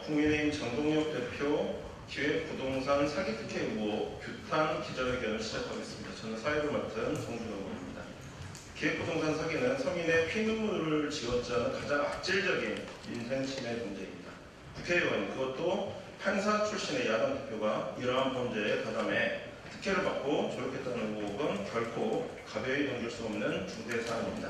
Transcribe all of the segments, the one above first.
국민의힘 장동혁 대표 기획부동산 사기 특혜 의혹 규탄 기자회견을 시작하겠습니다. 저는 사회를 맡은 정준호입니다. 기획부동산 사기는 서민의 피눈물을 지었지 않은 가장 악질적인 인생 침해 문제입니다. 국회의원, 그것도 판사 출신의 야당 대표가 이러한 범죄에 가담해 특혜를 받고 조력했다는 의혹은 결코 가벼이 넘길 수 없는 중대 사안입니다.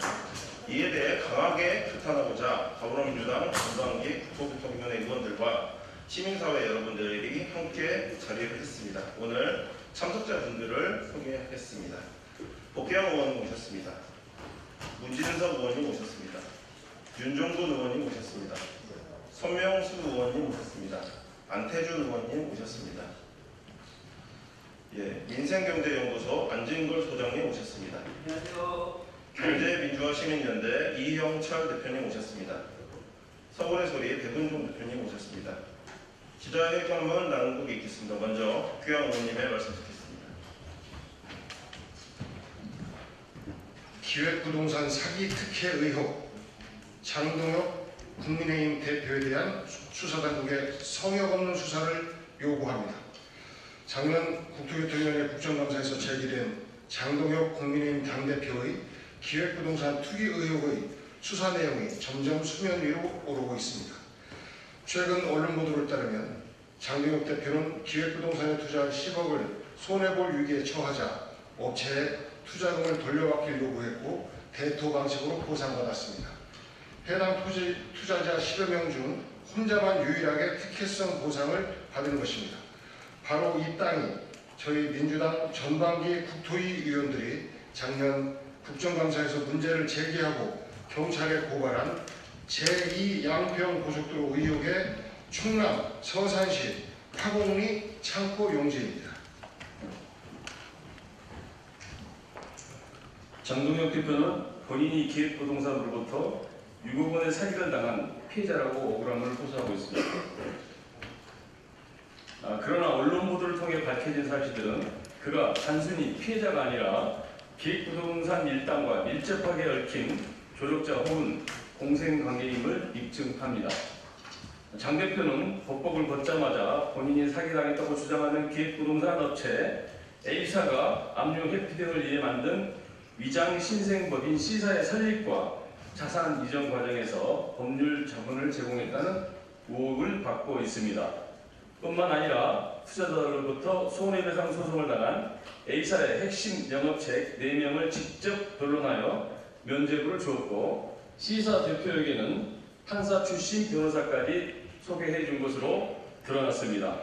이에 대해 강하게 규탄하고자 더불어민주당 전반기 국토교통위원회 의원들과 시민사회 여러분들이 함께 자리를 했습니다. 오늘 참석자분들을 소개하겠습니다. 복혜영 의원님 오셨습니다. 문진석 의원님 오셨습니다. 윤종근 의원님 오셨습니다. 손명수 의원님 오셨습니다. 안태준 의원님 오셨습니다. 민생경제연구소 안진걸 소장님 오셨습니다. 안녕하세요. 경제민주화시민연대 이형철 대표님 오셨습니다. 서울의 소리 백은종 대표님 오셨습니다. 기자회견문 나누고 있겠습니다. 먼저 교양 의원님의 말씀 듣겠습니다. 기획부동산 사기 특혜 의혹, 장동혁 국민의힘 대표에 대한 수사당국의 성역 없는 수사를 요구합니다. 작년 국토교통위원회 국정감사에서 제기된 장동혁 국민의힘 당대표의 기획부동산 투기 의혹의 수사 내용이 점점 수면 위로 오르고 있습니다. 최근 언론 보도를 따르면 장동혁 대표는 기획부동산에 투자한 10억을 손해볼 위기에 처하자 업체에 투자금을 돌려받길 요구했고 대토 방식으로 보상받았습니다. 해당 투자자 10여 명 중 혼자만 유일하게 특혜성 보상을 받은 것입니다. 바로 이 땅이 저희 민주당 전반기 국토위 위원들이 작년 국정감사에서 문제를 제기하고 경찰에 고발한 제2 양평 고속도로 의혹의 충남 서산시 파곡리 창고 용지입니다. 장동혁 대표는 본인이 기획부동산으로부터 6억 원의 사기를 당한 피해자라고 억울함을 호소하고 있습니다. 그러나 언론 보도를 통해 밝혀진 사실들은 그가 단순히 피해자가 아니라 기획부동산 일당과 밀접하게 얽힌 조력자 혹은 공생관계임을 입증합니다. 장 대표는 법복을 걷자마자 본인이 사기당했다고 주장하는 기획부동산 업체 A사가 압류 회피 등을 위해 만든 위장 신생법인 C사의 설립과 자산 이전 과정에서 법률 자문을 제공했다는 의혹을 받고 있습니다. 뿐만 아니라 투자자들로부터 손해배상 소송을 당한 A사의 핵심 영업책 4명을 직접 변론하여 면죄부를 주었고 C사 대표에게는 판사 출신 변호사까지 소개해 준 것으로 드러났습니다.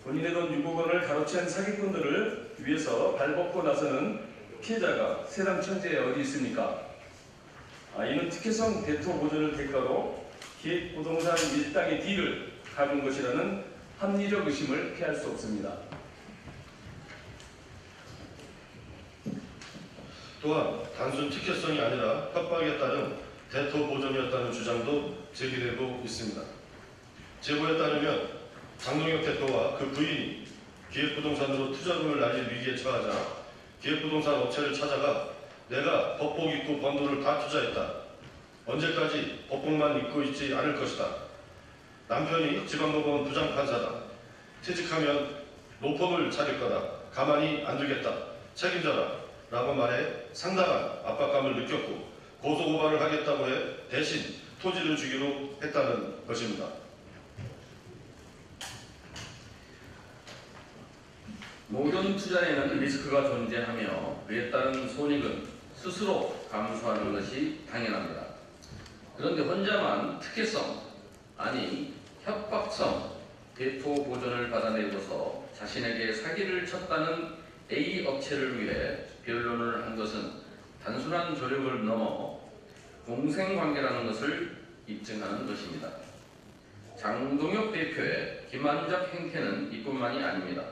본인의 돈 6억 원을 가로챈 사기꾼들을 위해서 발벗고 나서는 피해자가 세상 천지에 어디 있습니까? 이는 특혜성 대토 보전을 대가로 기획부동산 일당의 딜을 가진 것이라는 합리적 의심을 피할 수 없습니다. 또한 단순 특혜성이 아니라 협박에 따른 대토 보전이었다는 주장도 제기되고 있습니다. 제보에 따르면 장동혁 대표와 그 부인이 기획부동산으로 투자금을 날릴 위기에 처하자 기획부동산 업체를 찾아가 내가 법복 입고 번 돈을 다 투자했다. 언제까지 법복만 입고 있지 않을 것이다. 남편이 지방법원 부장판사다. 퇴직하면 로펌을 차릴 거다. 가만히 안 두겠다. 책임져라. 라고 말해 상당한 압박감을 느꼈고 고소고발을 하겠다고 해 대신 토지를 주기로 했다는 것입니다. 모든 투자에는 리스크가 존재하며 그에 따른 손익은 스스로 감수하는 것이 당연합니다. 그런데 혼자만 특혜성, 아니 협박성 대토 보전을 받아내고서 자신에게 사기를 쳤다는 A 업체를 위해 변론을 한 것은 단순한 조력을 넘어 공생관계라는 것을 입증하는 것입니다. 장동혁 대표의 기만적 행태는 이뿐만이 아닙니다.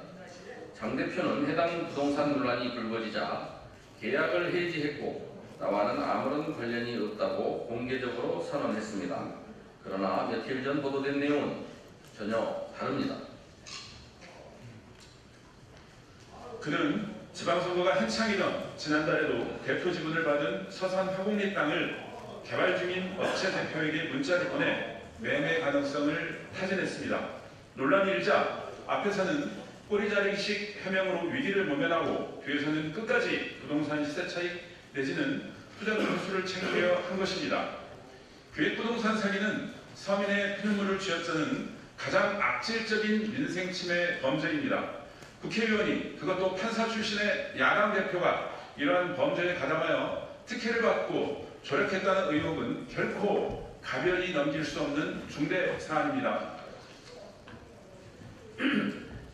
장 대표는 해당 부동산 논란이 불거지자 계약을 해지했고 나와는 아무런 관련이 없다고 공개적으로 선언했습니다. 그러나 며칠 전 보도된 내용은 전혀 다릅니다. 그는 지방선거가 한창이던 지난달에도 대표 지분을 받은 서산 화곡리 땅을 개발 중인 업체 대표에게 문자를 보내 매매 가능성을 타진했습니다. 논란이 일자 앞에서는 꼬리 자르기식 해명으로 위기를 모면하고 뒤에서는 끝까지 부동산 시세 차익 내지는 투자 점수를 챙기려 한 것입니다. 기획부동산 사기는 서민의 피눈물을 쥐어짜는 가장 악질적인 민생 침해 범죄입니다. 국회의원이 그것도 판사 출신의 야당 대표가 이러한 범죄에 가담하여 특혜를 받고 조력했다는 의혹은 결코 가벼이 넘길 수 없는 중대 사안입니다.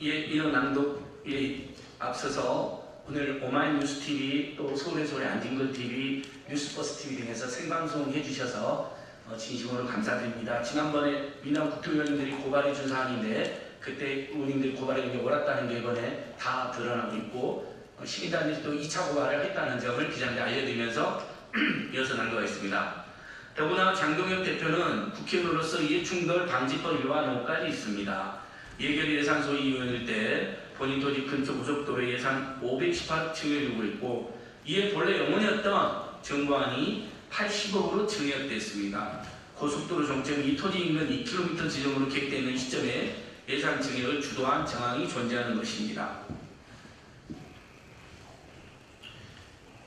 예, 이런 낭독에 앞서서 오늘 오마이뉴스 TV 또 서울의 소리 안진걸 TV, 뉴스버스 TV 등에서 생방송 해주셔서 진심으로 감사드립니다. 지난번에 민남 국토위원님들이 고발해 준 사안인데 그때 의원님들이 고발에 옳았다는 게 이번에 다 드러나고 있고 시민단들이 또 2차 고발을 했다는 점을 기자님께 알려드리면서 이어서 난거가 있습니다. 더구나 장동혁 대표는 국회의원으로서 이해충돌 방지법 위반 의혹까지 있습니다. 예결 예산 소위 의원일 때 본인 토지 근처 고속도로 예산 518억 증액되고 있고 이에 본래 영원이었던 정부안이 80억으로 증액됐습니다. 고속도로 정책 이 토지 인근 2km 지점으로 계획되는 시점에 예산 증액을 주도한 정황이 존재하는 것입니다.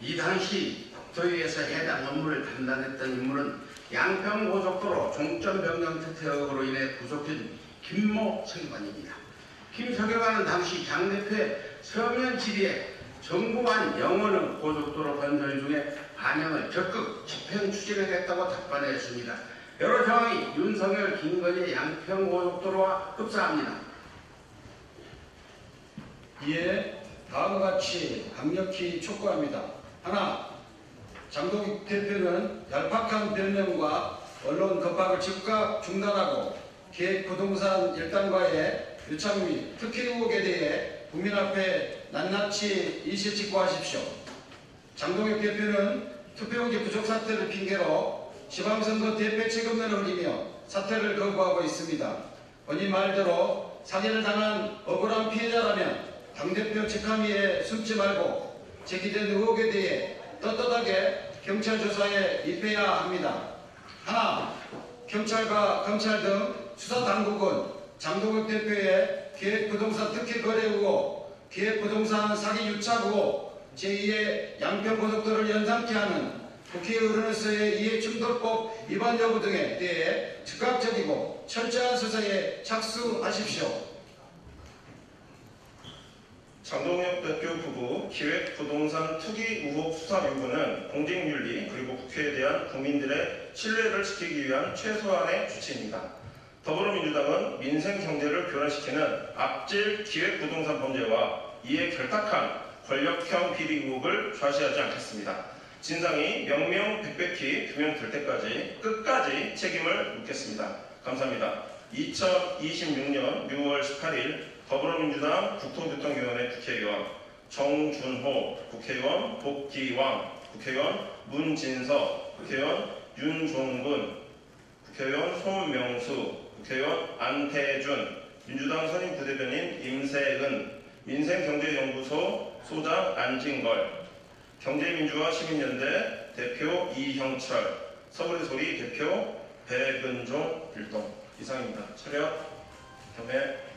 이 당시 국토위에서 해당 업무를 담당했던 인물은 양평고속도로 종점 변경 특혜역으로 인해 구속된 김모 서기관입니다. 김 서기관은 당시 장 대표의 서면 질의에 정부안 영원은 고속도로 건설 중에 반영을 적극 집행 추진하겠다고 답변했습니다. 여러 정황이 윤석열, 김건희 양평고속도로와 흡사합니다. 이에 다음과 같이 강력히 촉구합니다. 하나, 장동혁 대표는 얄팍한 변명과 언론 겁박을 즉각 중단하고 기획부동산 1단과의 유착 및 특혜 의혹에 대해 국민 앞에 낱낱이 일시직고하십시오. 장동혁 대표는 투표용지 부족 사태를 핑계로 지방선거 대표 책임론을 흘리며 사퇴를 거부하고 있습니다. 본인 말대로 사기를 당한 억울한 피해자라면 당대표 직함위에 숨지 말고 제기된 의혹에 대해 떳떳하게 경찰 조사에 입해야 합니다. 하나, 경찰과 검찰 등 수사당국은 장동혁 대표의 기획부동산 특혜 거래 의혹, 기획부동산 사기 유착 의혹, 제2의 양평고속도로를 연상케 하는 국회의원으로서의 이해충돌법 위반 여부 등에 대해 즉각적이고 철저한 수사에 착수하십시오. 장동혁 대표 부부 기획부동산 투기 의혹 수사 요구는 공직윤리 그리고 국회에 대한 국민들의 신뢰를 지키기 위한 최소한의 조치입니다. 더불어민주당은 민생 경제를 교란시키는 악질 기획부동산 범죄와 이에 결탁한 권력형 비리 의혹을 좌시하지 않겠습니다. 진상이 명명백백히 규명될 때까지 끝까지 책임을 묻겠습니다. 감사합니다. 2026년 6월 18일 더불어민주당 국토교통위원회 국회의원 정준호, 국회의원 복기왕, 국회의원 문진석, 국회의원 윤종근, 국회의원 손명수, 국회의원 안태준, 민주당 선임 부대변인 임세은, 민생경제연구소 소장 안진걸, 경제민주화 시민연대 대표 이형철, 서울의 소리 대표 배근종 일동. 이상입니다. 차렷, 겸해.